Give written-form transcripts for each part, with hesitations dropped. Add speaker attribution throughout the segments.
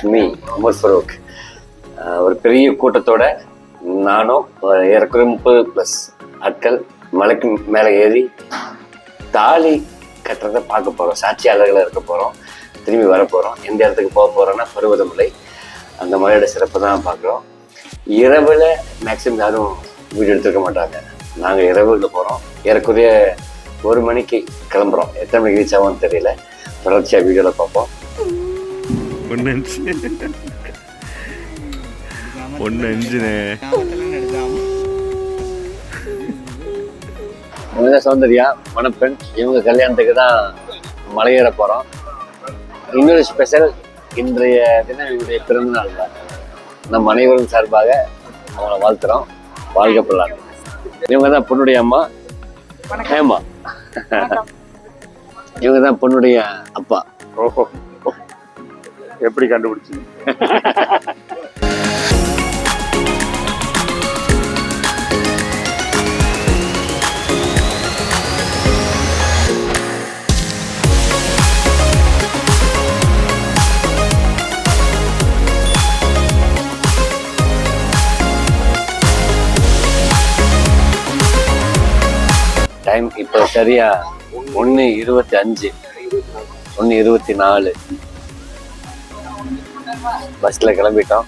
Speaker 1: Me Umar Farouk. ஒரு பெரிய கூட்டத்தோட நானும் ஏறக்குறைய 30+ ஆட்கள் மலைக்கு மேலே ஏறி தாலி கட்டுறதை பார்க்க போகிறோம். சாட்சியாளர்களாக இருக்க போகிறோம். திரும்பி வர போகிறோம். எந்த இடத்துக்கு போக போகிறோன்னா பருவதமலை. அந்த மலையோட சிறப்பு தான் பார்க்குறோம். இரவில் மேக்ஸிமம் யாரும் வீடியோ எடுத்துருக்க மாட்டாங்க. நாங்கள் இரவில் போகிறோம். ஏறக்குறைய 1 மணிக்கு கிளம்புறோம். எத்தனை மணிக்கு ரீச் ஆகும்னு தெரியல. தொடர்ச்சியாக வீடியோவில் பார்ப்போம். இவங்க சௌந்தர்யா மணப்பெண். இவங்க கல்யாணத்துக்கு தான் மலையேற போகிறோம். இன்னொரு ஸ்பெஷல், இன்றைய தினம் இவருடைய பிறந்தநாள் தான். நம்ம அனைவரும் சார்பாக அவங்கள வாழ்த்துறோம். வாழ்க பல்லாண்டு. இவங்க தான் பொண்ணுடைய அம்மா ஹேமா. இவங்க தான் பொண்ணுடைய அப்பா.
Speaker 2: ஓஹோ, எப்படி கண்டுபிடிச்சீங்க?
Speaker 1: டைம் இப்போ சரியா 1:25 1:24 பஸ்ல கிளம்பிட்டோம்.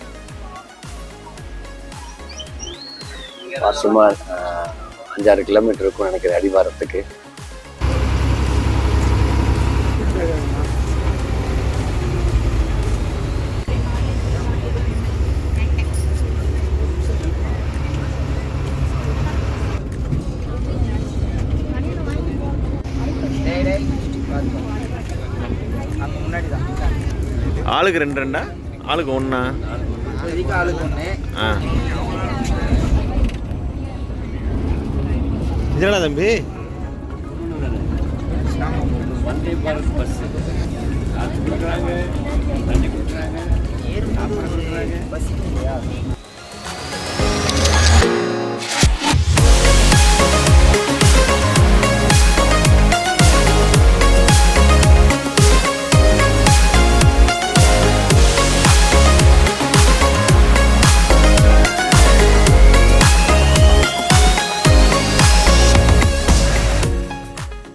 Speaker 1: சுமார் 5-6 கிலோமீட்டர் இருக்கும் நினைக்கிறேன் அடிவாரத்துக்கு.
Speaker 3: ஆளுக்கு 2 ஆளுக்கு 1
Speaker 4: ஆளுக்கு 1.
Speaker 3: இதென்ன தம்பி?
Speaker 1: Vande Bharat bus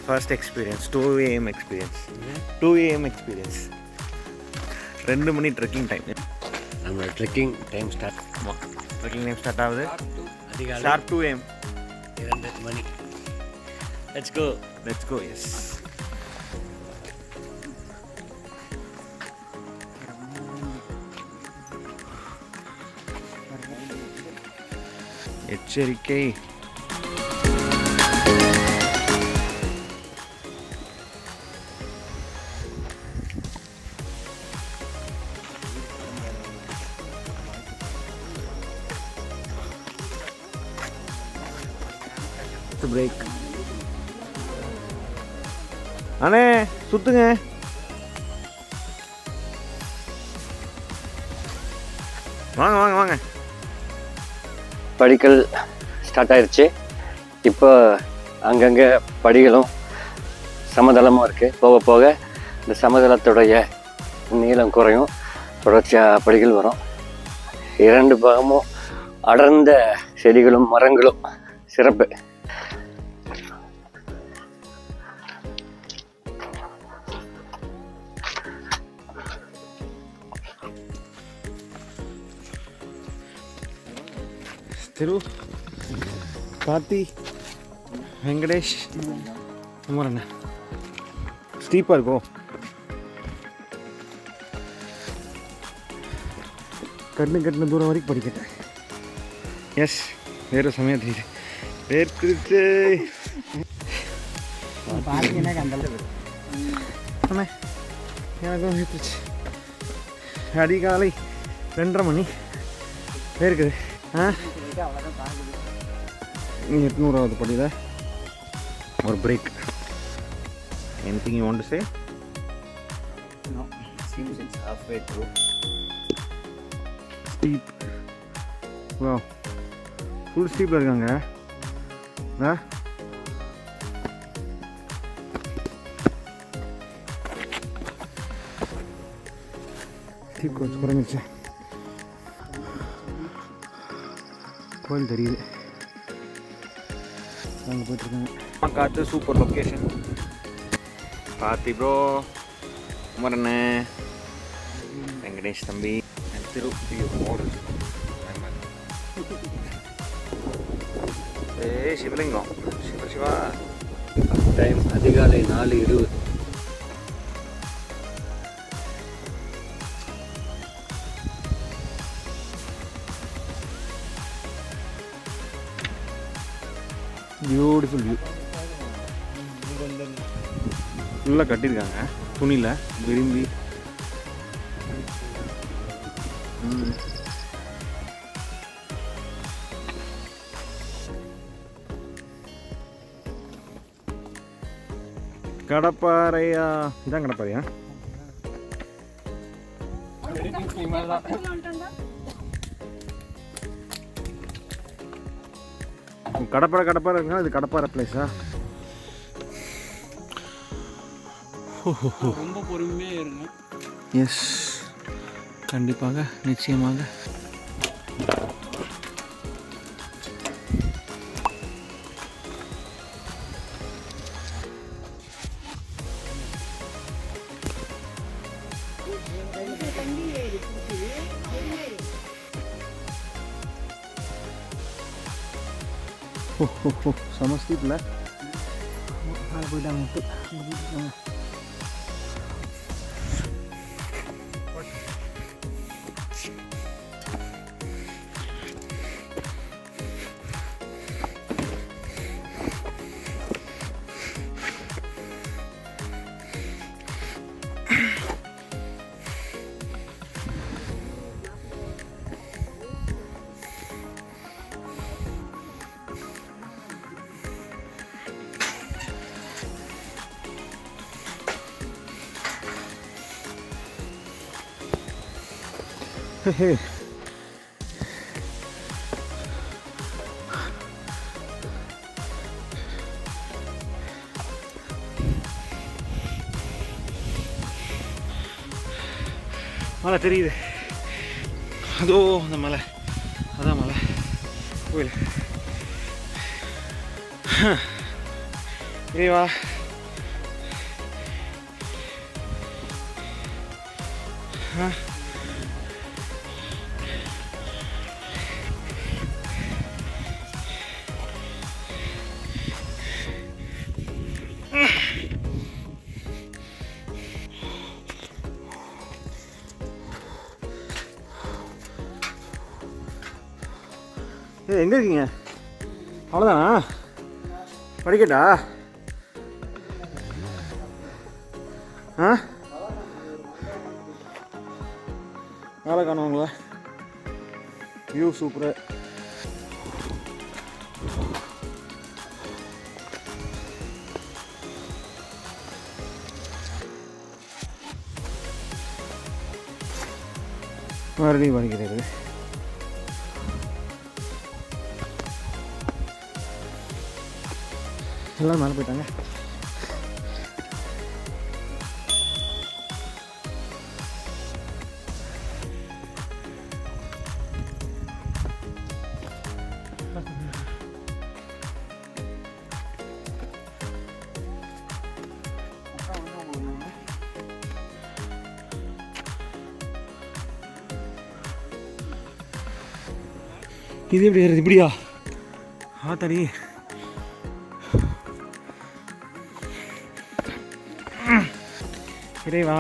Speaker 3: first experience 2 AM experience 2 மணி ட்ரெக்கிங் டைம்.
Speaker 1: நம்ம trekking time start.
Speaker 3: Trekking time start ஆகுது
Speaker 1: அதிகாலை
Speaker 3: ஷார்ப் 2 AM
Speaker 1: 2 மணி. Let's go.
Speaker 3: எஸ். எச்சரிக்கை. பிரேக். அண்ணே சுத்துங்க. வாங்க.
Speaker 1: படிகள் ஸ்டார்ட் ஆயிடுச்சு. இப்போ அங்கங்கே படிகளும் சமதளமும் இருக்குது. போக போக இந்த சமதளத்துடைய நீளம் குறையும். தொடர்ச்சியாக படிகள் வரும். 2 பாகமும் அடர்ந்த செடிகளும் மரங்களும் சிறப்பு.
Speaker 3: திரு, கார்த்தி, வெங்கடேஷ், குமாரண்ணா. ஸ்டீப்பாக இருக்கும். கட்டின தூரம் வரைக்கும் படிக்கட்டேன். எஸ், வேறு சமயம் தெரியுது. வேர்க்குது. அண்ணே எனக்கும் வேர்த்துச்சு. அதிகாலை 2:30 மணி வேர்க்குது. 800வது படியில் ஒரு break. Anything you want to say?
Speaker 1: No, seems it's halfway through.
Speaker 3: Steep. Wow. Full steepல இருக்காங்க. தீக்கு வச்சு குறைஞ்சிருச்சு. கோயில் தெரியுது, அங்கே போயிட்டுருக்காங்க. காற்று சூப்பர் லொக்கேஷன். கார்த்தி ப்ரோ, குமரண்ணே, வெங்கடேஷ் தம்பி, திருப்பி சிவலிங்கம். சிவா
Speaker 1: டைம் அதிகாலை 4:20.
Speaker 3: Beautiful view. ஃபுல்லாக கட்டியிருக்காங்க துணியில் விரும்பி. கடப்பாறையா? இதான் கடப்பாறையா? கடப்பாறை இருக்குன்னா இது கடப்பாறை பிளேஸா?
Speaker 4: ரொம்ப பொறுமையாக இருங்க.
Speaker 3: எஸ், கண்டிப்பாக, நிச்சயமாக. செம ஸ்டீப்பில் போயிட்டாங்க. Hey. மலை தெரியுது, அதோ அந்த மலை, அதான் மலை கோயில். இறைவா, எங்கே இருக்கீங்க? அவ்வளோதானா? படிக்கட்டா? ஆ, வேலை காணுவாங்களா? View super. மறுபடியும் படிக்கிறது. எல்லாம் மேலே போயிட்டாங்க. இது எப்படி ஏறுது? இப்படியா? ஆத்தாடி. இறைவா,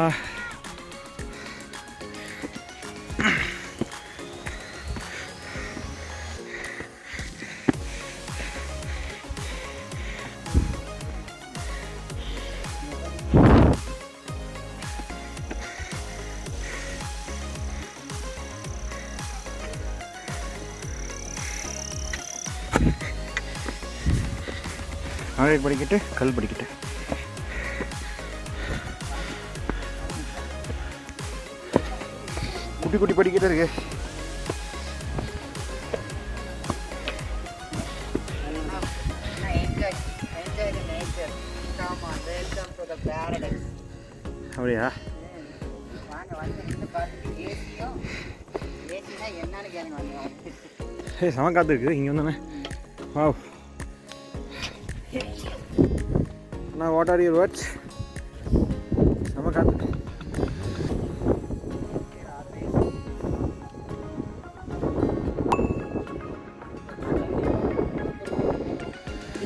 Speaker 3: ஆழை படிக்கட்டு, கல் படிக்கட்டு. குட்டி குட்டி படிக்கிட்டே இருக்கு. அப்படியா? ஏய் செம காற்று இருக்குது இங்கே வந்தோன்னே. வாவ். நான் வாட் ஆர் யுவர் வேர்ட்ஸ்? செம காற்று.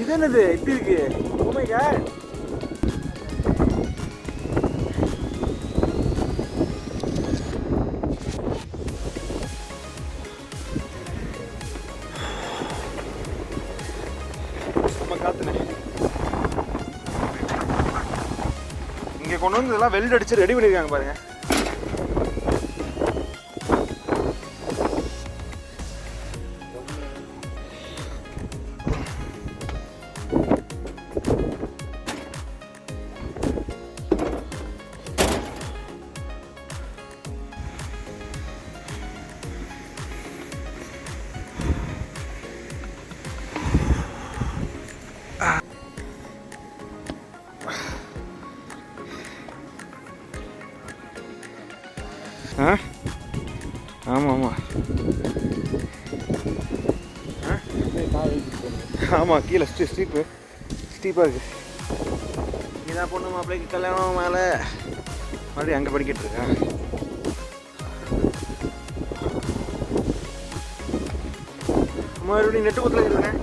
Speaker 3: இது என்னது இப்படி இருக்கு? Oh my God. இங்கே கொண்டு வந்து இதெல்லாம் வெல்ட் அடிச்சு ரெடி பண்ணியிருக்காங்க பாருங்க. ஆ ஆமாம் ஆமாம் ஆமாம் கீழே ஸ்டீப்பாக இருக்குது. இதான் பொண்ணு மாப்பிள்ளைக்கு கல்யாணம் மேலே மறுபடியும் அங்கே படிக்கிட்டு இருக்கேன். மறுபடியும் நெட்டு குத்துல இருக்கேன்.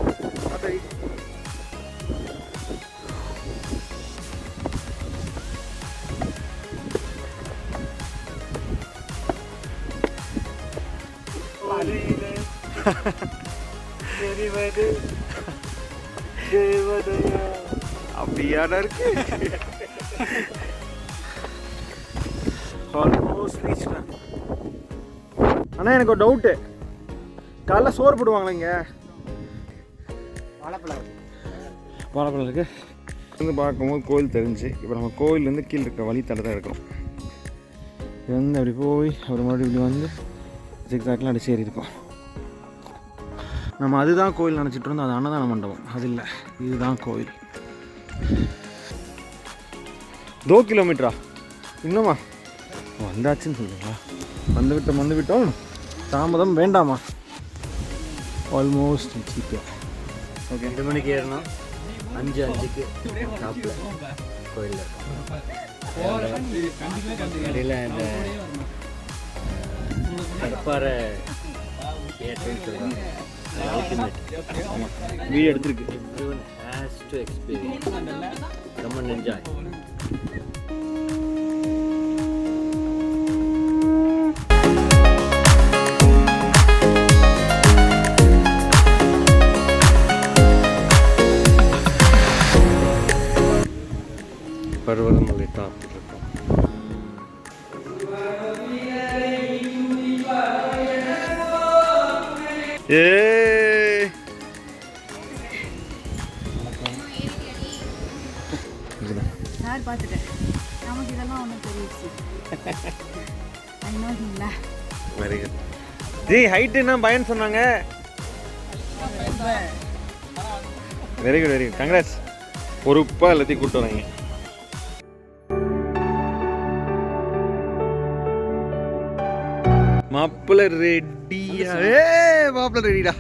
Speaker 3: சரி அப்படியாடா இருக்கு. அண்ணா எனக்கு ஒரு டவுட்டு, காலைல சோறு போடுவாங்களா இங்கே? வாழைப்பழம் இருக்கு. வந்து பார்க்கும்போது கோயில் தெரிஞ்சு இப்போ நம்ம கோயிலேருந்து கீழே இருக்க வழி தலை தான் இருக்கோம். இது வந்து அப்படி போய் ஒரு மறுபடியும் இப்படி வந்து ஜிக்ஸாக்லாம் அடிச்சு ஏறி இருக்கோம். நம்ம அதுதான் கோயில் நினச்சிட்டு இருந்தோம். அது அன்னதான மண்டபம். அது இல்லை, இதுதான் கோயில். 2 கிலோமீட்டரா இன்னுமா? வந்தாச்சுன்னு சொல்லுங்களா? வந்து விட்டோம். தாமதம் வேண்டாமா? ஆல்மோஸ்ட் சீக்கிரம். ஓகே
Speaker 1: 2 மணிக்கு ஏறணும். 5:05க்கு டாப்பில் கோயிலில் இடையில் இந்த கற்பாறை ஏற்றுன்னு சொல்லுவாங்க.
Speaker 3: வீடியோ எடுத்துருக்கு.
Speaker 1: Everyone has to experience. Come and enjoy. Parvathamalai டாப்பில் இருக்கோம்.
Speaker 5: சார் பார்த்துட்டேன். நமக்கு இதெல்லாம் ஒன்றும் தெரியுது.
Speaker 3: Very good. ஜி ஹைட் என்ன பயன்னு சொன்னாங்க. Very good congrats. பொறுப்பாக எல்லாத்தையும் கூப்பிட்டு வராங்க. மாப்பிள்ளை ரெடியா? மாப்பிள்ளை ரெடிடா.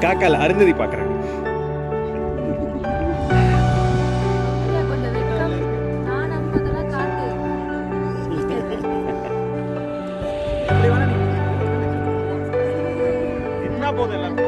Speaker 3: காக்கால அருந்ததி பார்க்குறேன்.
Speaker 5: கொஞ்சம் வெட்கம். நான் அனுப்புதெல்லாம் காட்டு.
Speaker 3: என்ன போதும் எல்லாம்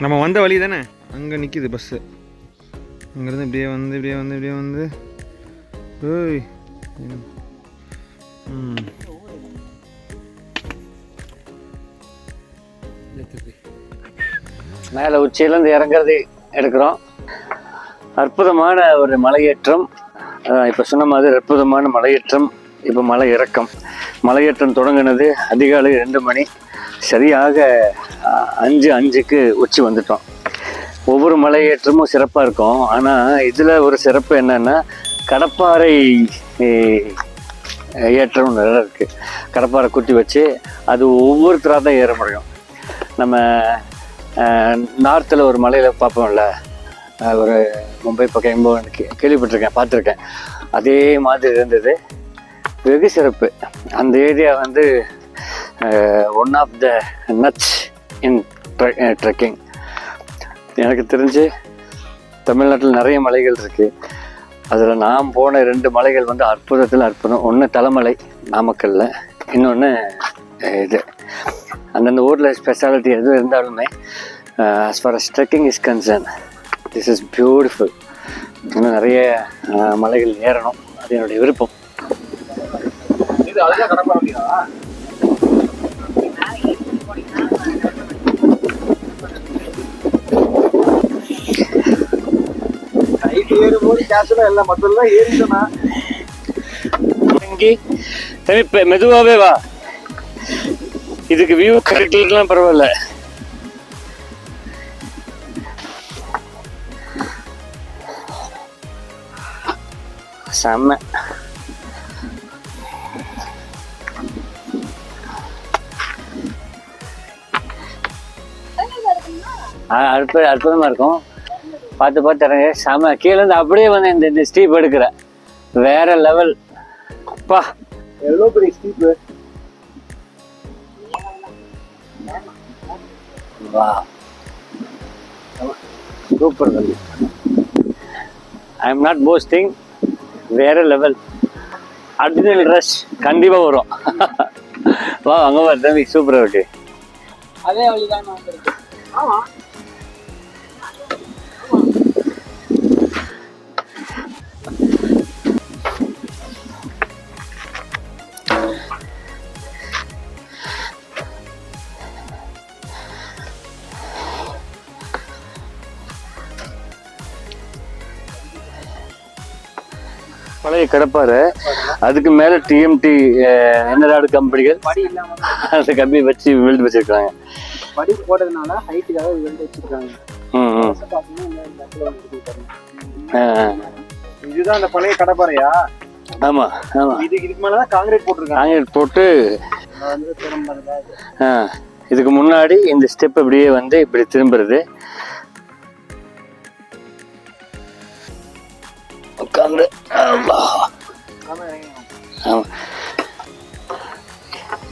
Speaker 3: நம்ம வந்த வழி தானே, அங்கே நிற்கிது பஸ்ஸு. அங்கேருந்து இப்படியே வந்து ஓய்
Speaker 1: மேலே உச்சியிலேருந்து இறங்குறது எடுக்கிறோம். அற்புதமான ஒரு மலையேற்றம். இப்போ சொன்ன மாதிரி அற்புதமான மலையேற்றம். இப்போ மலை இறக்கம். மலையேற்றம் தொடங்கினது அதிகாலை 2 மணி. சரியாக 5:05க்கு உச்சி வந்துட்டோம். ஒவ்வொரு மலையேற்றமும் சிறப்பாக இருக்கும். ஆனால் இதில் ஒரு சிறப்பு என்னென்னா கடப்பாறை ஏற்றம் நிறைய இருக்குது. கடப்பாறை குத்தி வச்சு அது ஒவ்வொருத்தராக தான் ஏற முடியும். நம்ம நார்த்தில் ஒரு மலையில் பார்ப்போம்ல, ஒரு மும்பை பக்கம் எங்கோ கேள்விப்பட்டிருக்கேன், பார்த்துருக்கேன். அதே மாதிரி இருந்தது. வெகு சிறப்பு. அந்த ஏரியா வந்து one of the nuts in trekking. எனக்கு தெரிஞ்சு தமிழ்நாட்டில் நிறைய மலைகள் இருக்குது. அதில் நான் போன 2 மலைகள் வந்து அற்புதத்தில் அற்புதம். ஒன்று தலைமலை நாமக்கல்ல, இன்னொன்று இது. அந்தந்த ஊரில் ஸ்பெஷாலிட்டி எதுவும் இருந்தாலுமே as far as trekking is concerned, this is beautiful. இன்னும் நிறைய மலைகள் ஏறணும், அது என்னுடைய விருப்பம்.
Speaker 2: இது அதுதான் கடப்பாறையா? நைட்டு ஏறும்போது கேஷுவலாக எல்லாம் மற்றெல்லாம் ஏறிட்டோம்னா
Speaker 1: இங்கே தம்பி மெதுவாகவே வா. இதுக்கு வியூ கரெக்ட்லாம் பரவாயில்ல. செம்ம. அற்புதமா இருக்கும். பார்த்து இறங்க. செம. கீழே இருந்து அப்படியே வந்து இந்த ஸ்டீப் எடுக்கிற வேற லெவல். பா
Speaker 2: எவ்வளோ பெரிய ஸ்டீப்பு.
Speaker 1: வா super. I am not posting. வேற லெவல். அட்ரினல் ரஷ் கண்டிப்பாக வரும். வா அங்கே வர தம்பி, சூப்பராக இருக்கு.
Speaker 4: அதே வழிதான் நான் வந்திருக்கேன். ஆமா
Speaker 1: பழைய கடப்பாறை. அதுக்கு மேல டிஎம்டி என்னடாடு கம்பெனிகள் அந்த கம்பி வச்சு வெல்ட் வச்சிருக்காங்க.
Speaker 4: படி போட்டதுனால ஹைட்டுக்காக வெல்ட் வச்சிருக்காங்க.
Speaker 2: இதுதான் அந்த பழைய கடப்பாறையா?
Speaker 1: ஆமா ஆமா.
Speaker 2: இதுக்கு மேலதான் காங்கிரீட் போட்டிருக்காங்க.
Speaker 1: காங்கிரீட் போட்டு இதுக்கு முன்னாடி இந்த ஸ்டெப் இப்படியே வந்து இப்படி திரும்புறது. உட்காந்து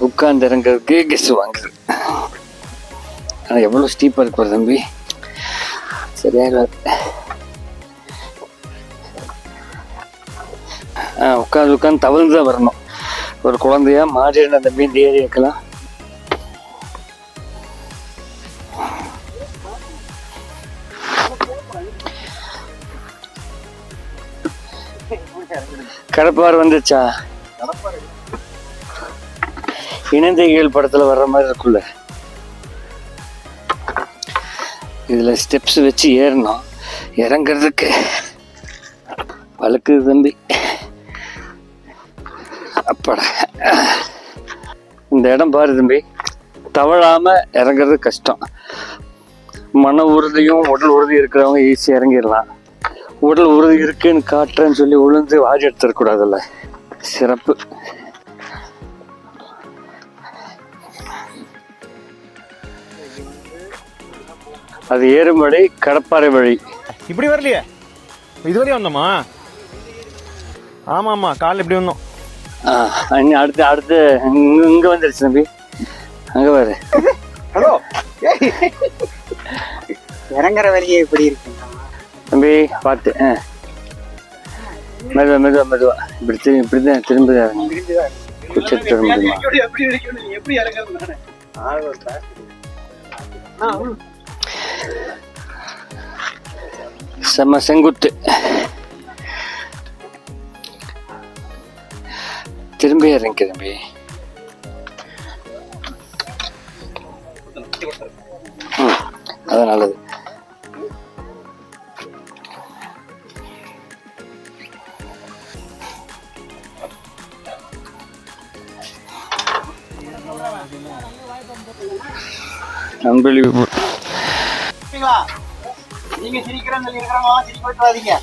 Speaker 1: உட்காந்து இறங்குறதுக்கு கெஸ் வாங்குது. ஆனால் எவ்வளோ ஸ்டீப்பாக இருக்கு தம்பி. சரியாக உட்காந்து தவிர்த்து தான் வரணும். ஒரு குழந்தையா மாறின தம்பி இந்த ஏரியாக்கெல்லாம். கடப்பாறை வந்துச்சா? இணைந்தைகள் படத்துல வர்ற மாதிரி இருக்குல்ல. இதுல ஸ்டெப்ஸ் வச்சு ஏறணும். இறங்குறதுக்கு வழுக்குது தம்பி. அப்பட இந்த இடம் பாரு தம்பி. தவழாம இறங்குறது கஷ்டம். மன உறுதியும் உடல் உறுதி இருக்கிறவங்க ஈஸியாக இறங்கிடலாம். உடல் உறுதி இருக்குன்னு காட்டுறேன்னு சொல்லி உளுந்து வாரி எடுத்துடக்கூடாதுல்ல. சிறப்பு. அது ஏறுமலை கடப்பாறை வழி.
Speaker 3: இப்படி வரலையே, இது வரையும் வந்தோமா? ஆமாம் ஆமாம், காலைல இப்படி வந்தோம்.
Speaker 1: அடுத்து அடுத்து இங்கே வந்துருச்சு தம்பி. அங்கே பாரு.
Speaker 4: ஹலோ, இறங்குற வழியே எப்படி இருக்குங்க
Speaker 1: தம்பி? பார்த்து மெதுவா மெதுவா மெதுவா இப்படி இப்படி தான் திரும்ப குச்சத்து வர முடியுமா?
Speaker 4: எப்படி இறங்குறது?
Speaker 1: செம்ம செங்குத்து. திரும்பி இறங்கி தம்பி. அது நல்லது. அன்பிலீவபிள்.
Speaker 4: நீங்க சிரிக்கிறேன்னு சொல்லி இருக்கிறவங்க சிரிக்க விட்டுறாதீங்க.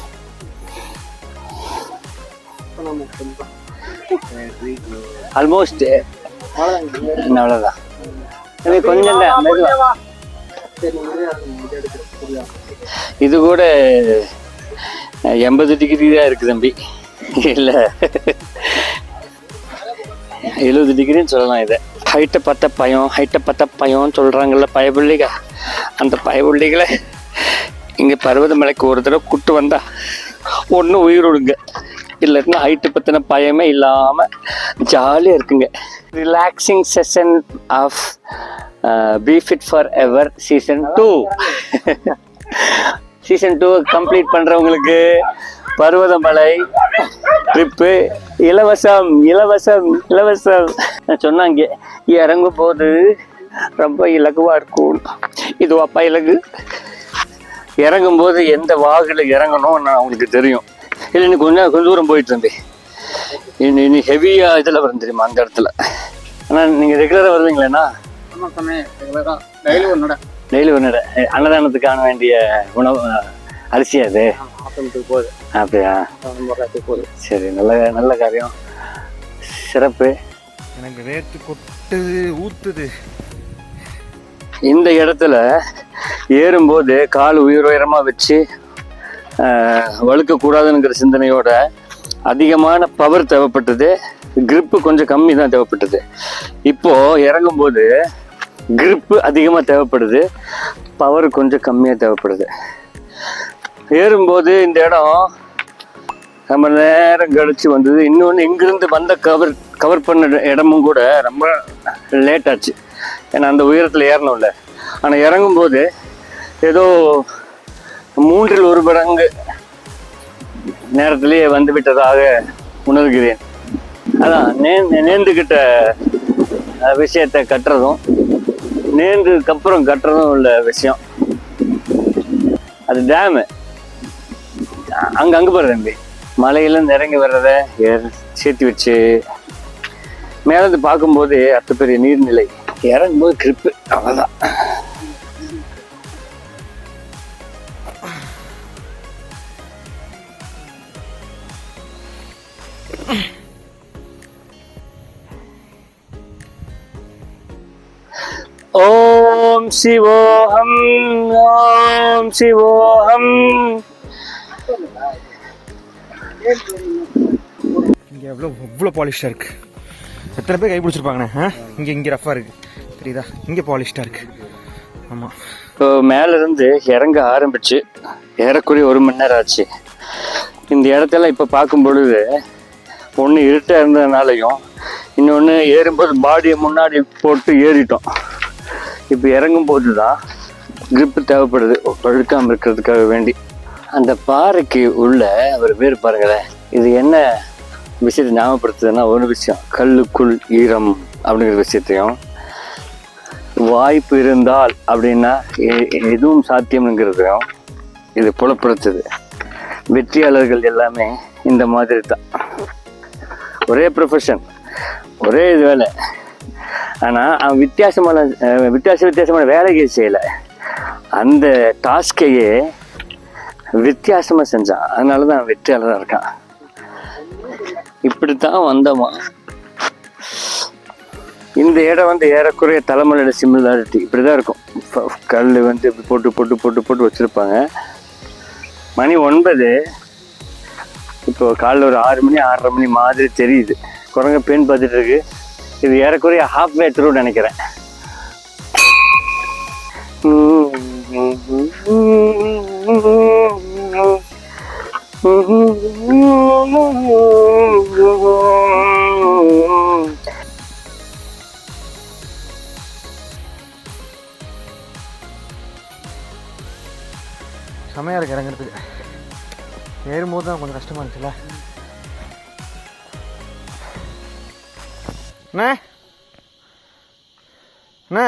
Speaker 1: ஆல்மோஸ்ட் அவ்வளோதான். கொஞ்சம் மெதுவா. இது கூட 80 டிகிரி தான் இருக்கு தம்பி. இல்லை 70 டிகிரின்னு சொல்லலாம். இதை ஹைட்டை பார்த்தா பயம் சொல்கிறாங்கல்ல பயபுள்ளிக. அந்த பயபுள்ளிகளை இங்கே பர்வதமலைக்கு ஒரு தடவை கூட்டு வந்தா ஒன்று உயிர் விடுங்க, இல்லைன்னா ஹைட்டு பற்றின பயமே இல்லாமல் ஜாலியாக இருக்குங்க. Relaxing session of be fit forever season 2. Season 2 complete பண்ணுறவங்களுக்கு பர்வதமலை ட்ரிப்பு இலவசம் இலவசம் இலவசம் சொன்னாங்க. இறங்கும் போது ரொம்ப இலகுவாக இருக்கும். இது அப்பா இலகு. இறங்கும்போது எந்த வாகில் இறங்கணும்னு அவங்களுக்கு தெரியும். இல்லை இன்னும் கொஞ்சம் தூரம் போயிட்டு தம்பி. இனி ஹெவியாக இதில் வரும் தெரியுமா அந்த இடத்துல. ஆனால் நீங்கள் ரெகுலராக வருவீங்களேண்ணா? டெய்லி ஒன்று அன்னதானத்துக்கான வேண்டிய உணவு அரிசி அது
Speaker 4: போகுது.
Speaker 1: அப்படியா? சரி, நல்ல நல்ல காரியம், சிறப்பு.
Speaker 3: எனக்கு ரேட்டு கொட்டுது ஊத்துது.
Speaker 1: இந்த இடத்துல ஏறும்போது கால் உயரமாக வச்சு வழுக்கக்கூடாதுங்கிற சிந்தனையோட அதிகமான பவர் தேவைப்பட்டது. கிரிப்பு கொஞ்சம் கம்மி தான் தேவைப்பட்டது. இப்போது இறங்கும்போது கிரிப்பு அதிகமாக தேவைப்படுது, பவர் கொஞ்சம் கம்மியாக தேவைப்படுது. ஏறும்போது இந்த இடம் ரொம்ப நேரம் கழிச்சு வந்தது. இன்னொன்று இங்கிருந்து வந்த கவர் பண்ண இடமும் கூட ரொம்ப லேட் ஆச்சு. ஏன்னா அந்த உயரத்தில் ஏறணும்ல. ஆனால் இறங்கும்போது ஏதோ 3 மடங்கு நேரத்திலேயே வந்து விட்டதாக உணர்கிறேன். அதான் நேர்ந்துக்கிட்ட விஷயத்தை கட்டுறதும் நேர்ந்ததுக்கப்புறம் கட்டுறதும் உள்ள விஷயம். அது டேமு. அங்கே போகிற தம்பி மலையிலேருந்து இறங்கி வர்றத சேர்த்து வச்சு மேலேருந்து பார்க்கும்போது அத்த பெரிய நீர்நிலை. இறங்கும்போது கிரிப்பு, அவ்வளோதான். ஓம் சிவோஹம் ஓம் சிவோஹம்.
Speaker 3: இங்கே எவ்வளோ பாலிஷ்டாக இருக்குது. எத்தனை பேர் கை பிடிச்சிருப்பாங்கண்ணே? இங்கே ரஃபாக இருக்குது தெரியுதா? இங்கே பாலிஷ்டாக இருக்குது. ஆமாம்.
Speaker 1: இப்போ மேலேருந்து இறங்க ஆரம்பிச்சு ஏறக்குறைய 1 மணி நேரம் ஆச்சு. இந்த இடத்துல இப்போ பார்க்கும் பொழுது ஒன்று இருட்டாக இருந்ததுனாலையும் இன்னொன்று ஏறும்போது பாடியை முன்னாடி போட்டு ஏறிட்டோம். இப்போ இறங்கும்போது தான் கிரிப்பு தேவைப்படுது வழுக்காமல் இருக்கிறதுக்காக வேண்டி. அந்த பாறைக்கு உள்ள ஒரு பேர் பாருங்களேன். இது என்ன விஷயத்தை ஞாபகப்படுத்துதுன்னா, ஒரு விஷயம் கல்லுக்குள் ஈரம் அப்படிங்கிற விஷயத்தையும், வாய்ப்பு இருந்தால் அப்படின்னா எதுவும் சாத்தியம்ங்கிறதையும் இது புலப்படுத்துது. வெற்றியாளர்கள் எல்லாமே இந்த மாதிரி தான். ஒரே ப்ரொஃபஷன், ஒரே இது வேலை. ஆனால் அவன் வித்தியாசமான வேலையை செய்யலை. அந்த டாஸ்கையே வித்தியாசமாக செஞ்சான். அதனால தான் வெற்றியாளராக இருக்கான். இப்படித்தான் வந்தோமா. இந்த இடம் ஏறக்குறைய தலைமலையோட சிமிலாரிட்டி இப்படி தான் இருக்கும். கல் வந்து இப்படி போட்டு போட்டு போட்டு போட்டு வச்சுருப்பாங்க. மணி 9. இப்போ காலைல ஒரு 6 மணி 6:30 மணி மாதிரி தெரியுது. குரங்க பேன் பார்த்துட்டு இருக்கு. இது ஏறக்குறைய ஹாஃப்வே த்ரூ நினைக்கிறேன்.
Speaker 3: செமையாக இருக்குது இறங்குறதுக்கு. ஏறும்போது தான் கொஞ்சம் கஷ்டமாக இருந்துச்சுல்ல. அண்ணே அண்ணே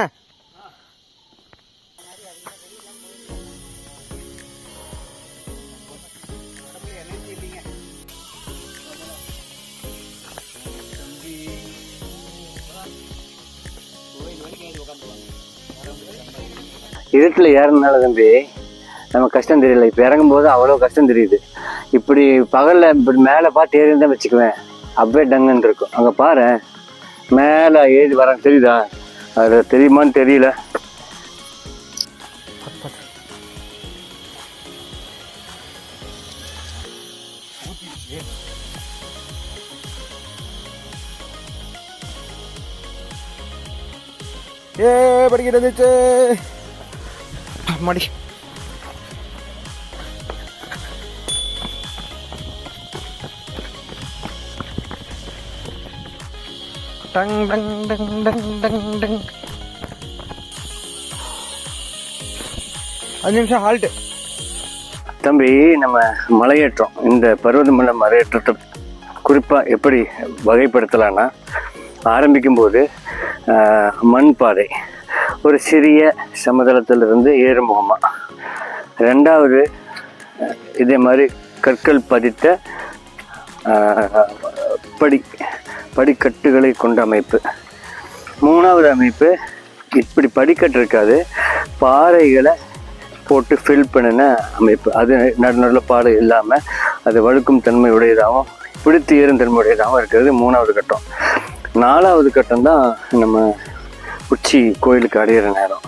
Speaker 1: இருட்டில் ஏறனால தம்பி நம்ம கஷ்டம் தெரியல. இப்போ இறங்கும்போது அவ்வளோ கஷ்டம் தெரியுது. இப்படி பகலில் இப்படி மேலே பார்த்து ஏறி தான் வச்சுக்குவேன், அப்படியே டங்குன்னு இருக்கும். அங்கே பாரு மேலே ஏறி வரேன், தெரியுதா? அது தெரியுமான்னு தெரியல.
Speaker 3: படிக்கிறது மடி tongue tongue tongue tongue tongue tongue. 5 நிமிஷம் ஹால்ட்டு.
Speaker 1: தம்பி, நம்ம மலையேற்றம், இந்த பருவதமலை மலையேற்றத்தை குறிப்பாக எப்படி வகைப்படுத்தலான்னா, ஆரம்பிக்கும்போது மண் பாதை, ஒரு சிறிய சமதளத்திலிருந்து ஏறுமுகமாக. 2வது இதே மாதிரி கற்கள் பதித்த படிக்கட்டுகளை கொண்ட அமைப்பு. 3வது அமைப்பு இப்படி படிக்கட்டு இருக்காது, பாறைகளை போட்டு ஃபில் பண்ணின அமைப்பு. அது நடுநடுவில் பாடு இல்லாமல் அது வழுக்கும் தன்மை உடையதாகவும் பிடித்து ஏறும் தன்மை உடையதாகவும் இருக்கிறது 3வது கட்டம். 4வது கட்டம் தான் நம்ம உச்சி கோயிலுக்கு அடையிற நேரம்.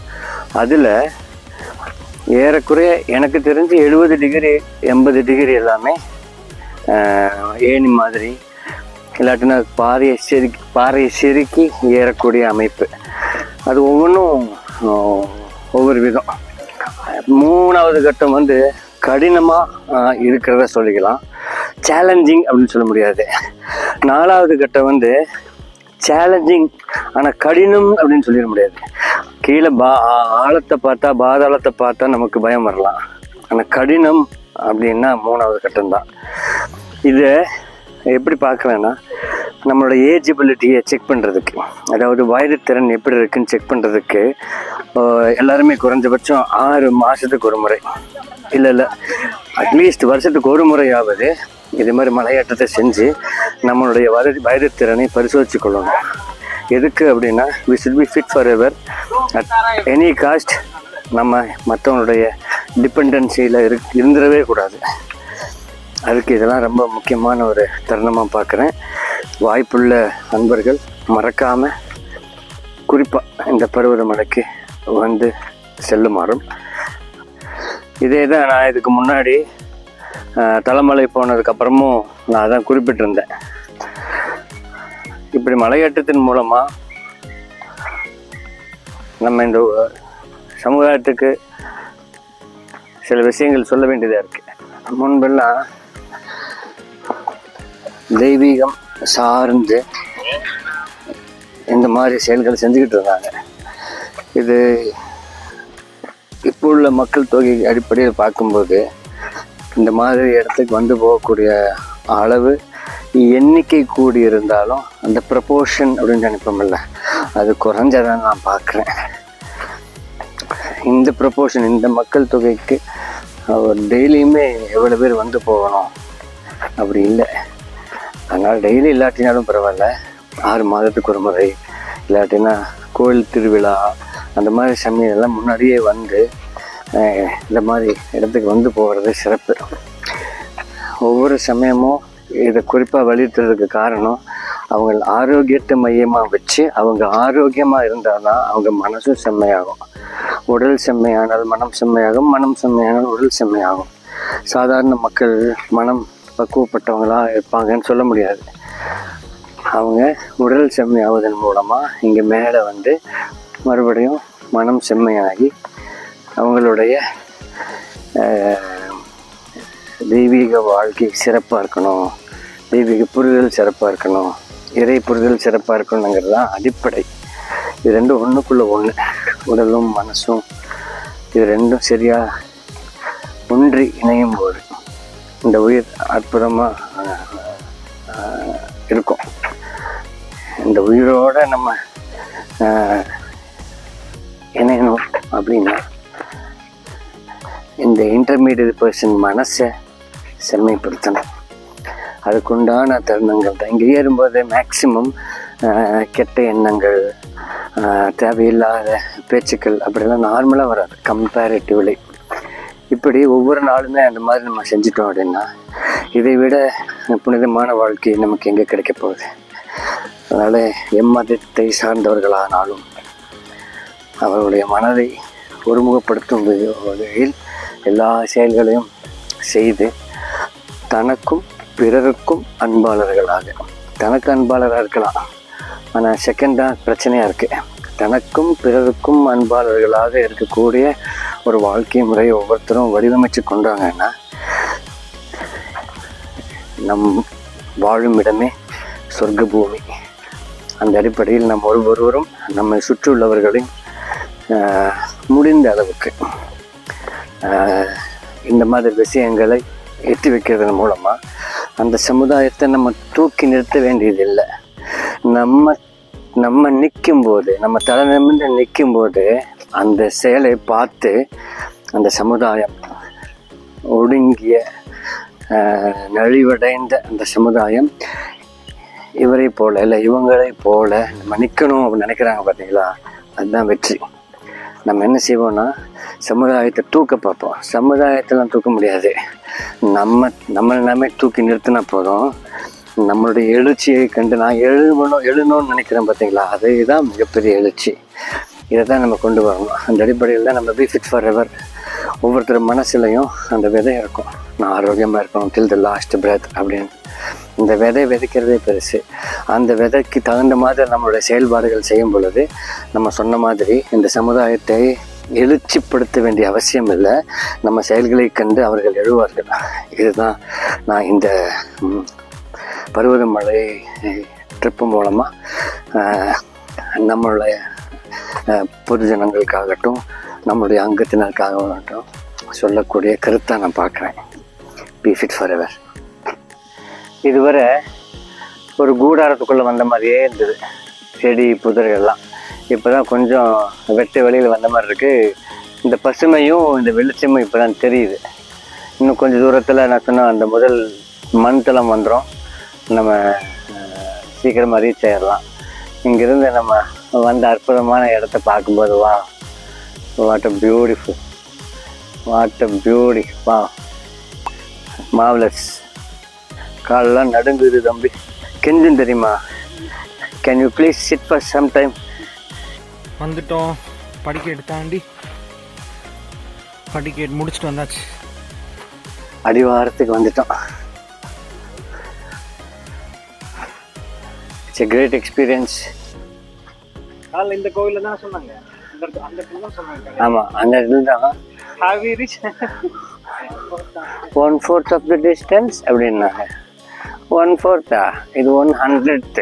Speaker 1: அதில் ஏறக்குறைய எனக்கு தெரிஞ்சு 70 டிகிரி 80 டிகிரி எல்லாமே ஏணி மாதிரி, இல்லாட்டினா பாறையை செருக்கி ஏறக்கூடிய அமைப்பு. அது ஒவ்வொன்றும் ஒவ்வொரு விதம். 3வது கட்டம் வந்து கடினமாக இருக்கிறத சொல்லிக்கலாம், சேலஞ்சிங் அப்படின்னு சொல்ல முடியாது. 4வது கட்டம் வந்து சேலஞ்சிங் ஆனால் கடினம் அப்படின்னு சொல்லிட முடியாது. கீழே ஆழத்தை பார்த்தா, பாதாளத்தை பார்த்தா நமக்கு பயம் வரலாம், ஆனால் கடினம் அப்படின்னா 3வது கட்டம் தான். இதை எப்படி பார்க்கலன்னா, நம்மளோட ஏஜிபிலிட்டியை செக் பண்ணுறதுக்கு, அதாவது வயதுத்திறன் எப்படி இருக்குன்னு செக் பண்ணுறதுக்கு எல்லாருமே குறைஞ்சபட்சம் 6 மாதத்துக்கு ஒரு முறை, இல்லை அட்லீஸ்ட் வருஷத்துக்கு ஒரு முறையாவது இது மாதிரி மலையேற்றத்தை செஞ்சு நம்மளுடைய வயதுத்திறனை பரிசோதிச்சு கொள்ளணும். எதுக்கு அப்படின்னா, we should be fit forever at any cost. நம்ம மற்றவங்களுடைய டிபெண்டன்சியில் இருந்துடவே கூடாது. அதுக்கு இதெல்லாம் ரொம்ப முக்கியமான ஒரு தருணமாக பார்க்குறேன். வாய்ப்புள்ள நண்பர்கள் மறக்காமல் குறிப்பாக இந்த பருவதமலைக்கு வந்து செல்லுமாறும். இதே தான் நான் இதுக்கு முன்னாடி தலைமலை போனதுக்கப்புறமும் நான் அதான் குறிப்பிட்டிருந்தேன். இப்படி மலையேற்றத்தின் மூலமாக நம்ம இந்த சமுதாயத்துக்கு சில விஷயங்கள் சொல்ல வேண்டியதாக இருக்குது. முன்பெல்லாம் தெய்வீகம் சார்ந்து இந்த மாதிரி செயல்கள் செஞ்சுக்கிட்டு இருந்தாங்க. இது இப்போ உள்ள மக்கள் தொகை அடிப்படையில் பார்க்கும்போது இந்த மாதிரி இடத்துக்கு வந்து போகக்கூடிய அளவு எண்ணிக்கை கூடி இருந்தாலும் அந்த ப்ரப்போர்ஷன் அப்படின்னு நினைப்போம்ல, அது குறைஞ்சதான் நான் பார்க்குறேன். இந்த ப்ரப்போர்ஷன், இந்த மக்கள் தொகைக்கு டெய்லியுமே எவ்வளோ பேர் வந்து போகணும் அப்படி இல்லை. அதனால் டெய்லி இல்லாட்டினாலும் பரவாயில்ல, 6 மாதத்துக்கு ஒரு முறை, இல்லாட்டினா கோயில் திருவிழா அந்த மாதிரி சமயம் எல்லாம் முன்னாடியே வந்து இந்த மாதிரி இடத்துக்கு வந்து போகிறது சிறப்பு. ஒவ்வொரு சமயமும் இதை குறிப்பாக வலியுறுத்துறதுக்கு காரணம், அவங்க ஆரோக்கியத்தை மையமாக வச்சு அவங்க ஆரோக்கியமாக இருந்தால் தான் அவங்க மனசும் செம்மையாகும்.
Speaker 2: உடல் செம்மையானால் மனம் செம்மையாகும், மனம் செம்மையானால் உடல் செம்மையாகும். சாதாரண மக்கள் மனம் பக்குவப்பட்டவங்களாக இருப்பாங்கன்னு சொல்ல முடியாது. அவங்க உடல் செம்மையாவதன் மூலமாக இங்கே மேலே வந்து மறுபடியும் மனம் செம்மையாகி அவங்களுடைய தெய்வீக வாழ்க்கை சிறப்பாக இருக்கணும், தெய்வீக புரிதல் சிறப்பாக இருக்கணும், இறை புரிதல் சிறப்பாக இருக்கணுங்கிறது தான் அடிப்படை. இது ரெண்டும் ஒன்றுக்குள்ளே ஒன்று, உடலும் மனசும் இது ரெண்டும் சரியாக ஒன்றி இணையும் போது இந்த உயிர் அற்புதமாக இருக்கும். இந்த உயிரோடு நம்ம இணையணும் அப்படின்னா இந்த இன்டர்மீடியட் பர்சன் மனசை செம்மைப்படுத்தணும். அதுக்குண்டான தருணங்கள் தான். இங்கே ஏறும்போது மேக்சிமம் கெட்ட எண்ணங்கள், தேவையில்லாத பேச்சுக்கள் அப்படிலாம் நார்மலாக வராது கம்பேரிட்டிவ்லி. இப்படி ஒவ்வொரு நாளுமே அந்த மாதிரி நம்ம செஞ்சிட்டோம் அப்படின்னா இதை விட புனிதமான வாழ்க்கை நமக்கு எங்கே கிடைக்க போகுது. அதனால் எம்மதத்தை சார்ந்தவர்களானாலும் அவர்களுடைய மனதை ஒருமுகப்படுத்தும் வகையில் எல்லா செயல்களையும் செய்து தனக்கும் பிறருக்கும் அன்பாளர்களாக, தனக்கு அன்பாளராக இருக்கலாம், ஆனால் செகண்டாக பிரச்சனையாக இருக்குது, தனக்கும் பிறருக்கும் அன்பாளர்களாக இருக்கக்கூடிய ஒரு வாழ்க்கை முறையை ஒவ்வொருத்தரும் வடிவமைச்சு கொண்டாங்கன்னா நம் வாழும் இடமே சொர்க்க பூமி. அந்த அடிப்படையில் நம் ஒவ்வொருவரும் நம்மை சுற்றியுள்ளவர்களையும் முடிந்த அளவுக்கு இந்த மாதிரி விஷயங்களை எட்டி வைக்கிறதன் மூலமாக அந்த சமுதாயத்தை நம்ம தூக்கி நிறுத்த வேண்டியதில்லை. நம்ம நிற்கும்போது, நம்ம தலை நிமிர்ந்து நிற்கும்போது அந்த செயலை பார்த்து அந்த சமுதாயம் ஒடுங்கிய நலிவடைந்த அந்த சமுதாயம் இவரை போல இல்லை இவங்களை போல நம்ம நிற்கணும் அப்படின்னு நினைக்கிறாங்க பார்த்தீங்களா, அதுதான் வெற்றி. நம்ம என்ன செய்வோம்னா சமுதாயத்தை தூக்க பார்ப்போம். சமுதாயத்தெல்லாம் தூக்க முடியாது, நம்மளை தூக்கி நிறுத்தினா போதும். நம்மளுடைய எழுச்சியை கண்டு நான் எழுதணும்னு நினைக்கிறேன் பார்த்தீங்களா, அதுதான் மிகப்பெரிய எழுச்சி. இதை தான் நம்ம கொண்டு வரணும். அந்த அடிப்படையில் தான் நம்ம பி ஃபிட் ஃபார் எவர். ஒவ்வொருத்தர் மனசுலையும் அந்த விதை இருக்கும், நான் ஆரோக்கியமாக இருக்கணும் டில் த லாஸ்ட் பிரெத் அப்படின்னு. இந்த விதை விதைக்கிறதே பெருசு. அந்த விதைக்கு தகுந்த மாதிரி நம்மளுடைய செயல்பாடுகள் செய்யும் பொழுது நம்ம சொன்ன மாதிரி இந்த சமுதாயத்தை எழுச்சிப்படுத்த வேண்டிய அவசியம் இல்லை. நம்ம செயல்களை கண்டு அவர்கள் எழுவார்கள். இதுதான் நான் இந்த பருவதமலை ட்ரிப்பு மூலமாக நம்மளுடைய பொதுஜனங்களுக்காகட்டும் நம்மளுடைய அங்கத்தினருக்காகட்டும் சொல்லக்கூடிய கருத்தை நான் பார்க்குறேன். B fit for ever. இதுவரை ஒரு கூடாரத்துக்குள்ளே வந்த மாதிரியே இருந்தது, செடி புதர்கள்லாம். இப்போ தான் கொஞ்சம் வெட்ட வெளியில் வந்த மாதிரி இருக்குது. இந்த பசுமையும் இந்த வெளிச்சமும் இப்போ தான் தெரியுது. இன்னும் கொஞ்சம் தூரத்தில் நான் சொன்ன அந்த முதல் மண் தளம் வந்துடும். நம்ம சீக்கிரமாக ரீச் ஆகிடலாம். இங்கேருந்து நம்ம வந்த அற்புதமான இடத்த பார்க்கும்போது வாட் அ பியூட்டிஃபுல், மார்வலஸ். காலெல்லாம் நடுங்குது தம்பி, கெஞ்சும் தெரியுமா. Can you please sit for some time.
Speaker 3: வந்துட்டோம், படிக்கட்டு தாண்டி படிக்கட்டு முடிச்சுட்டு வந்தாச்சு,
Speaker 2: அடிவாரத்துக்கு வந்துட்டோம். It's a great experience.
Speaker 4: இந்த கோவில்ல தான் சொன்னாங்க, அந்த இடத்துல தான் சொன்னாங்க.
Speaker 2: ஆமாம், அந்த இடத்துல தான்.
Speaker 4: Have we reached
Speaker 2: 1/4 of the distance அப்படின்னாங்க. 1/4 இது 100th.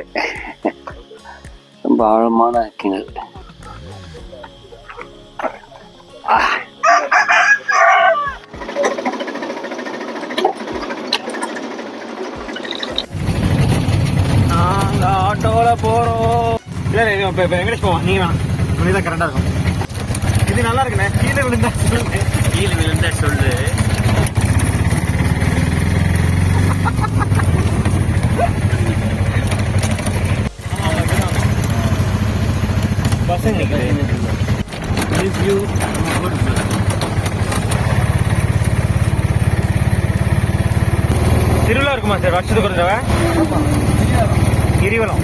Speaker 2: ரொம்ப ஆழமான கிணறு.
Speaker 3: நாங்கள் ஆட்டோவில் போகிறோம். இல்லை இப்போ வெங்கடேஷ் போவோம், நீங்கள் வேணாம், உங்களுக்கு தான் கரெக்டாக இருக்கும். இது நல்லா இருக்குண்ணே. கீழே விழுந்தா சொல்லு. பசங்க திருவிழா இருக்குமா சார் வருஷத்துக்கு ஒரு தடவை? கிரிவலம்